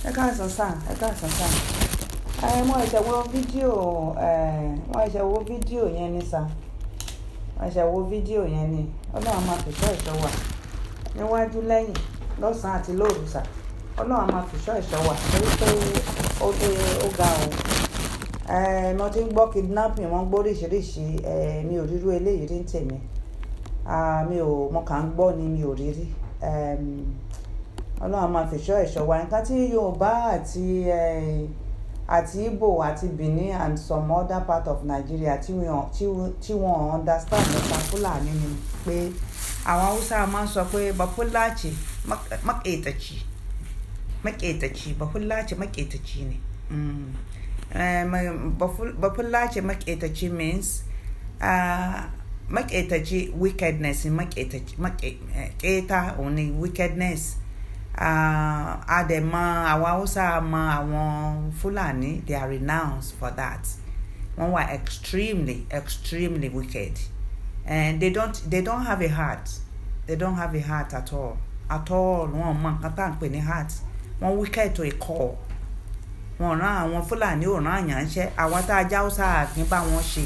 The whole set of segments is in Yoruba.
ẹ káàsán sà wọ́n ṣe wo fídíò yẹn ni sà wọ́n ṣe wo fídíò yẹn ni Ọlọ́run máa fìṣọ́ ìṣọ́ wa níwájú lẹ́yìn lọ́sàn-án àti lóru sà Ọlọ́run máa fìṣọ́ ìṣọ́ wa torí pé ó ga o mo ti ń gbọ́ kidnapping wọ́n gbọ́ oríṣiríṣi mi ò rírú eléyìí rí ń tèmi mo kàn ń gbọ́ ni mi ò rí rí Ọlọ́run máa fìṣọ́ ìṣọ́ wa nǹkan tí Yorùbá àti Igbo àti Benin and some other part of Nigeria tí wọ́n understand nípa Fúlàní ni pé àwọn Hausa máa ń sọ pé Bafulaci maƙetaci Bafulaci maƙetaci ne Bafulaci maƙetaci means maƙetaci wickedness maƙeta only wickedness àwa Hausa mọ àwọn Fulani they are renowned for that wọ́n wà extremely wicked and they don't have a heart at all wọ́n mọ nǹkan tá à ń pè ní heart wọ́n wicked to a core wọ́n rán àwọn Fulani ò rán àyàn ṣẹ́ àwa tá a já Hausa kì í bá wọn ṣe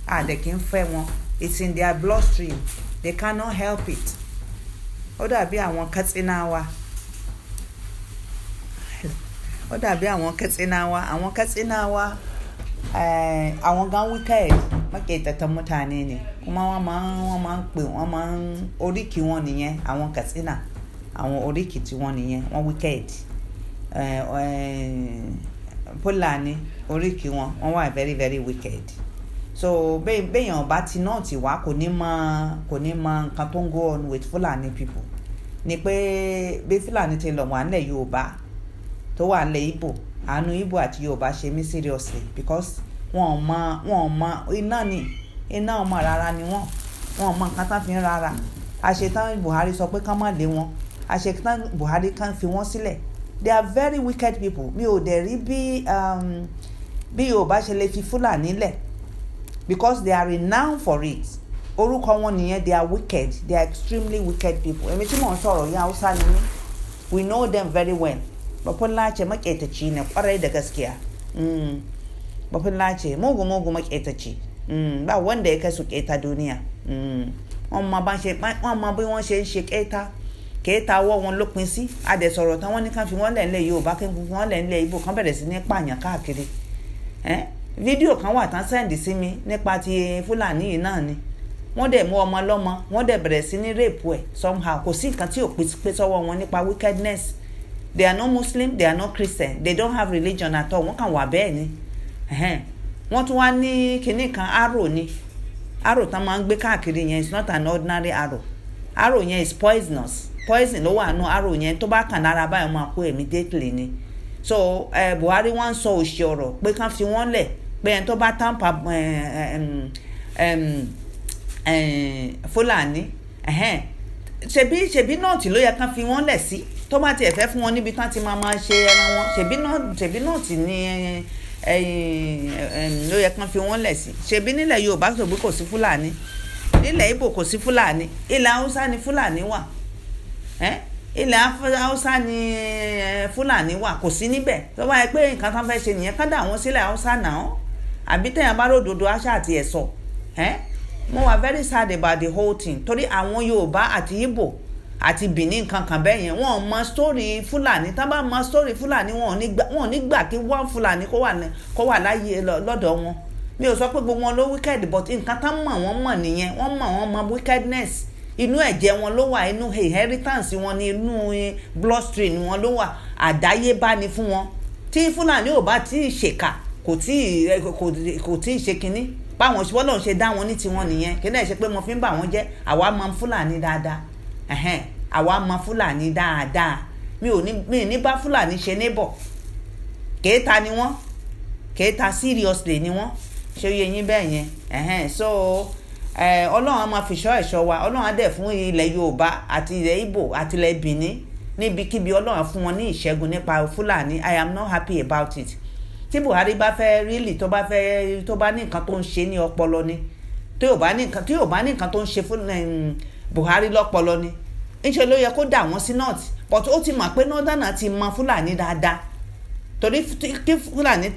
àdẹ̀ kì í fẹ́ wọn it's in their bloodstream they cannot help it ó dàbí àwọn Katsina wa àwọn gan wicked maƙetatan mutane ne kuma wọ́n máa ń pè wọ́n máa ń oríkì wọn nìyẹn àwọn Katsina àwọn oríkì tí wọ́n nìyẹn wọ́n wicked Fulani oríkì wọn wà very very wicked so béèyàn bá ti náà ti wá kò ní mọ nǹkan tó ń go on with Fulani people ni pé bí Fulani ti lọ wà nílẹ̀ Yorùbá tó wà nílẹ̀ Igbo àánú Igbo àti Yorùbá ṣe mí seriously because wọ́n mọ iná ọmọ rárá ni wọ́n mọ nǹkan tán fi ń rárá àṣetán Buhari sọ pé kán má lé wọn àṣetán Buhari kán fi wọ́n sílẹ̀ they are very wicked people mi ò dẹ̀ rí bí Yorùbá ṣe lè fi Fulani lẹ̀ because they are renowned for it orúkọ wọn nìyẹn they are wicked they are extremely wicked people èmi tí mò ń sọ̀rọ̀ yẹn Hausa ni mí we know them very well Bafulaci maƙetaci ne ƙwarai da gaskiya Bafulaci mugu maƙetaci ba wanda ya kai su ƙeta duniya wọ́n mọ bí wọ́n ṣe ń ṣe kẹta ọwọ́ wọn ló pin sí adẹ̀sọ̀rọ̀ tán wọ́n ní kán fi wọ́n lẹ̀ ńlẹ̀ Yorùbá kí wọ́n lẹ̀ ńlẹ̀ Ìgbò kán bẹ̀rẹ̀ sí ní pààyàn káàkiri fídíò kan wà tán sẹ́ǹdì sí mi nípa ti Fúlàní yìí náà ni wọ́n dẹ̀ mú ọmọ lọ́mọ wọ́n dẹ̀ bẹ̀rẹ̀ sí ní rape ẹ̀ somehow kò sí nǹkan tí ò pé sọ́wọ́ wọn nípa wickedness they are not Muslim they are not Christian they don't have religion at all wọ́n kàn wà bẹ́ẹ̀ ni wọ́n tún wá ní kinní kan arrow tán máa ń gbé káàkiri yẹn is not an ordinary arrow yẹn is poison ló wà nù arrow yẹn tó bá kàn lára báyìí máa kú immediately ni so Buhari wọ́n sọ òṣì ọ̀rọ̀ pé kán fi wọ́n lẹ̀ pé ẹni tó bá tamper Fulani ṣebí náà tí ló yẹ kán fi wọ́n lẹ̀ sí tó bá tiẹ̀ fẹ́ fún wọn níbi tán ti máa ṣe ẹran wọn ṣebí náà tí ní ló yẹ kán fi wọ́n lẹ̀ sí ṣebí nílẹ̀ Yorùbá sọ pé kò sí Fulani nílẹ̀ Ìgbò kò sí Fulani ilẹ̀ Haúsá ni Fulani wà ilẹ̀ Haúsá ni Fulani wà kò sí níbẹ̀ tó bá yẹ pé nǹkan tán fẹ́ ṣe nìyẹn ká dà wọ́n sílẹ̀ Haúsá náà àbí tẹ̀yàn bá ròdòdó àṣà àti ẹ̀sọ́ mo wà very sad about the whole thing torí àwọn Yorùbá àti Igbo àti Benin kankan bẹ́ẹ̀ yẹn wọ́n mọ story Fulani tá bá mọ story Fulani wọ́n ò ní gbà kí one Fulani kó wà láyé lọ́dọ̀ wọn mi ò sọ pé gbogbo wọn ló wicked but nǹkan tán wọ́n mọ̀ nìyẹn wọ́n mọ wickedness inú ẹ̀jẹ̀ wọn ló wà inú inheritance wọn ní inú bloodstream wọn ló wà àdáyébá ni fún wọn tí Fulani ò bá tí ì ṣèkà kò tí ì ṣe kinní báwọn bọ́lọ̀ ṣe dá wọn ní tiwọn nìyẹn kí náà ṣe pé mo fi ń bà wọ́n jẹ́ àwa mọ Fulani dáadáa àwa mọ Fulani dáadáa mi ní bá Fulani ṣe neighbor kéèta ni wọ́n kéèta seriously ni wọ́n ṣe yẹ yín bẹ́ẹ̀ yẹn so Ọlọ́run á máa fi ṣọ́ ẹ̀ṣọ́ wa Ọlọ́run á dẹ̀ fún ilẹ̀ Yorùbá àti ilẹ̀ Ìgbò àti ilẹ̀ Benin níbikíbi Ọlọ́run á fún wọn ní ìṣẹ́gun nípa Fulani I am not happy about it tí Buhari bá fẹ́ really tó bá ní nǹkan tó ń ṣe ní ọpọlọ ni tí ò bá ní nǹkan tó ń ṣe fún Buhari lọ́pọlọ ni ńṣe ló yẹ kó dà wọ́n sí north but ó ti mọ̀ pé northern ti mọ Fúlàní dáadáa torí kí Fúlàní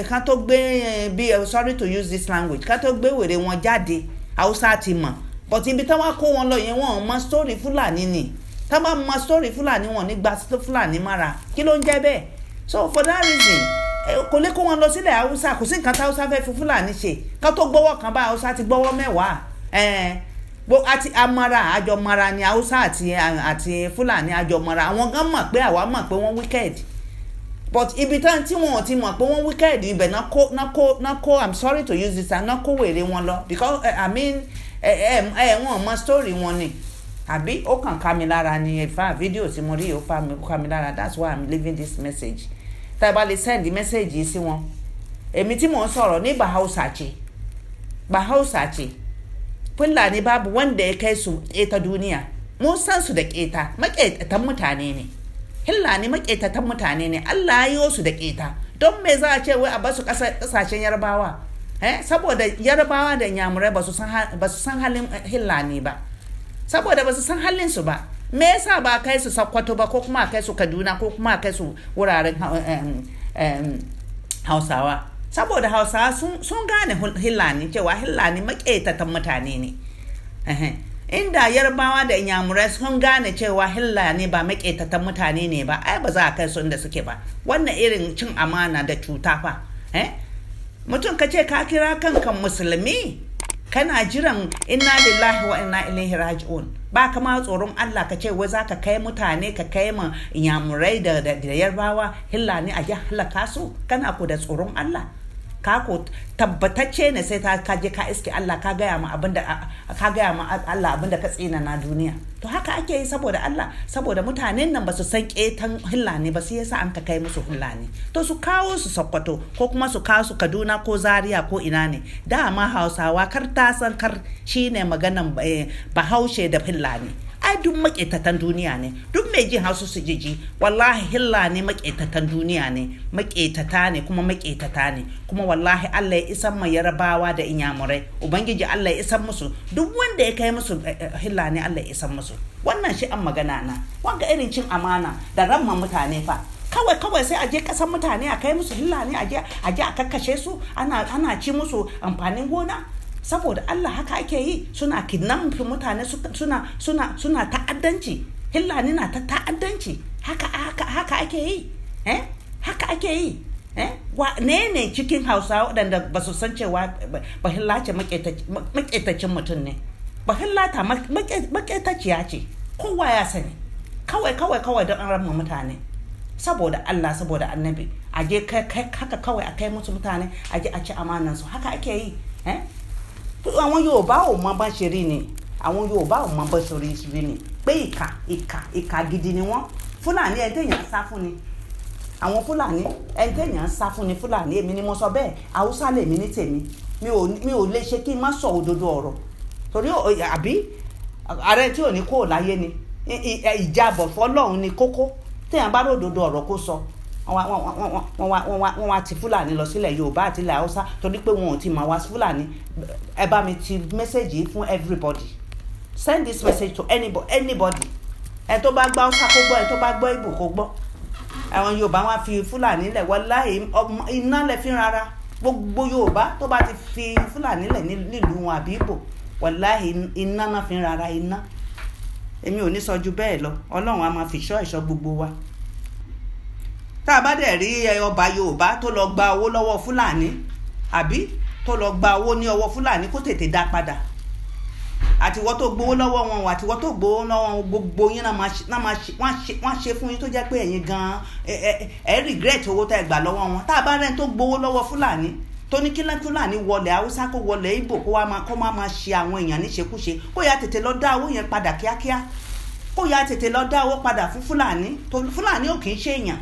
ká tó gbé bí sorry to use this language ká tó gbé wèrè wọn jáde Haúsá ti mọ̀ but ibi tí wọ́n kó wọn lọ yẹn wọ́n mọ story Fúlàní ni tá bá mọ story Fúlàní wọn nígbà Fúlàní mára kí ló ń jẹ́ bẹ́ẹ̀ so for that reason kò lè kó wọn lọ sílẹ̀ Haúsá kò sí nǹkan tí Haúsá fẹ́ fi Fúlàní ṣe ká tó gbọ́wọ́ kan bá Haúsá ti gbọ́wọ́ mẹ́wàá àti amara àjọmara ni Haúsá àti Fúlàní àjọmara àwọn gan mọ̀ pé àwa mọ̀ pé wọ́n wicked but ibi tán tí wọn ti mọ̀ pé wọ́n wicked ibẹ̀ náà kó I'm sorry to use this náà kó wèrè wọn lọ because I mean wọn mọ story wọn ni àbí ó kàn ká mi lára ni ẹ̀fà fídíò tí mo rí ó ká mi lára that's why I'm leaving this message tá a bá lè send the message yìí sí wọn èmi tí mò ń sọ̀rọ̀ ní Bahausa ce Fulani babu wanda ya kai su ƙeta duniya mun san su da ƙeta maƙetatan mutane ne Hillani maƙetatan mutane ne Allah ya yi su da ƙeta don me za a ce wai a basu ƙasashen Yarbawa saboda Yarbawa da Inyamurai ba su san halin Hillani ba saboda ba su san halin su ba me yasa ba kai su Sokoto ba ko kuma kai su Kaduna ko kuma kai su wuraren Hausawa saboda Hausawa sun gane Hillani cewa Hillani maƙetatan mutane ne inda Yarbawa da Inyamurai sun gane cewa Hillani ba maƙetatan mutane ne ba ai ba za a kai su inda suke ba wannan irin cin amana da cuta fa mutum ka ce ka kira kanka musulmi kana jiran inna lillahi wa inna ilaihi raji'un ba kama tsoron Allah ka ce wai za ka kai mutane ka kai ma Inyamurai da Yarbawa Hillani a halaka su kana ku da tsoron Allah ka ko tabbatacce ne sai ka je ka iske Allah ka gaya ma Allah abinda ka tsina na duniya to haka ake yi saboda Allah saboda mutanen nan ba su san ƙetan Hillani ba sai yasa an ka kai musu Hillani to su kawo su Sokoto ko kuma su kawo su Kaduna ko Zaria ko ina ne dama Hausawa kar ta san kar shine maganan Bahaushe da Hillani ai duk maƙetatan duniya ne duk mai jin Hausa su jiji wallahi Hillani maƙetatan duniya ne maƙetata ne kuma maƙetata ne kuma wallahi Allah ya isan mai Yarbawa da Inyamurai ubangiji Allah ya isan musu duk wanda ya kai musu Hillani Allah ya isan musu wannan shi an magana na wanga irin cin amana da ramman mutane fa kawai sai a je kasan mutane a kai musu Hillani a je a kakkashe su ana ci musu amfanin gona saboda Allah haka ake yi suna kidnapping mutane suna ta'addanci Hillani na ta ta'addanci haka ake yi haka ake yi ne cikin Hausawa waɗanda ba su san cewa Bahillace maƙetacin mutum ne Bahillata maƙetaciya ce kowa ya sani kawai don an rama mutane saboda Allah saboda annabi a je haka kawai a kai musu mutane a je a ci amanansu haka ake yi àwọn Yorùbá ò mọ bá ṣe rí ni àwọn Yorùbá ò mọ bá ṣe rí ni pé ìkà gidi ni wọ́n Fúlàní ẹ̀dẹ̀yàn sá fún ni àwọn Fúlàní ẹ̀dẹ̀yàn sá fún ni Fúlàní èmi ni mo sọ bẹ́ẹ̀ Haúsá lèmi ní tèmi mi ò lè ṣe kí n má sọ òdodo ọ̀rọ̀ torí àbí ààrẹ tí ò ní kó láyé ni ìjàbọ̀ fọlọ́run ni kókó téèyàn bá ròdodo ọ̀rọ̀ kó sọ wọ́n wá ti Fúlàní lọ sílẹ̀ Yorùbá àti ilẹ̀ Haúsá torí pé wọn ò ti máa wá Fúlàní ẹ bá mi ti mẹ́sẹ̀gì fún everybody send this message to anybody ẹ tó bá gbọ́ Haúsá kó gbọ́ ẹ tó bá gbọ́ Ìgbò kó gbọ́ àwọn Yorùbá wá fi Fúlàní lẹ̀ wàláhì iná lẹ̀ fi rárá gbogbo Yorùbá tó bá ti fi Fúlàní lẹ̀ nílùú wọn àbí Ìgbò wàláhì iná náà fi rárá iná èmi ò ní sọ ju bẹ́ẹ̀ lọ Ọlọ́run á máa fi ṣọ́ ẹ̀ṣọ́ gbogbo wa tá a bá dẹ̀ rí ọba Yorùbá tó lọ gba owó lọ́wọ́ Fúlàní àbí tó lọ gba owó ní ọwọ́ Fúlàní kó tètè dá padà àtiwọ́ tó gbowó lọ́wọ́ wọn àtiwọ́ tó gbowó lọ́wọ́ wọn gbogbo yín wọ́n ṣe fún yín tó jẹ́ pé ẹ̀yin gan ẹ̀ regret owó tá ẹ gbà lọ́wọ́ wọn tá a bá rẹ̀ tó gbowó lọ́wọ́ Fúlàní tó ní kí Fúlàní wọlé Haúsá kó wọlé Ìgbò kó máa ṣe àwọn èèyàn níṣekúṣe kó yá tètè lọ dá owó yẹn padà kíákíá kó yá tètè lọ dá owó padà fún Fúlàní ò kì í ṣe èèyàn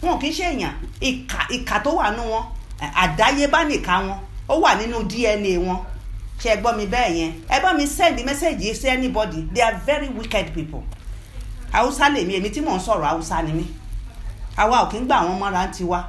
wọn kì í ṣe èèyàn ìkà tó wà nínú wọn àdáyébá nìka wọn ó wà nínú DNA wọn ṣe ẹ gbọ́ mi bẹ́ẹ̀ yẹn ẹ bá mi send message yìí sí anybody they are very wicked people Haúsá lèmi èmi tí mò ń sọ̀rọ̀ Haúsá ni mí àwa ò kí ń gbà wọn mọ́ra ń tiwa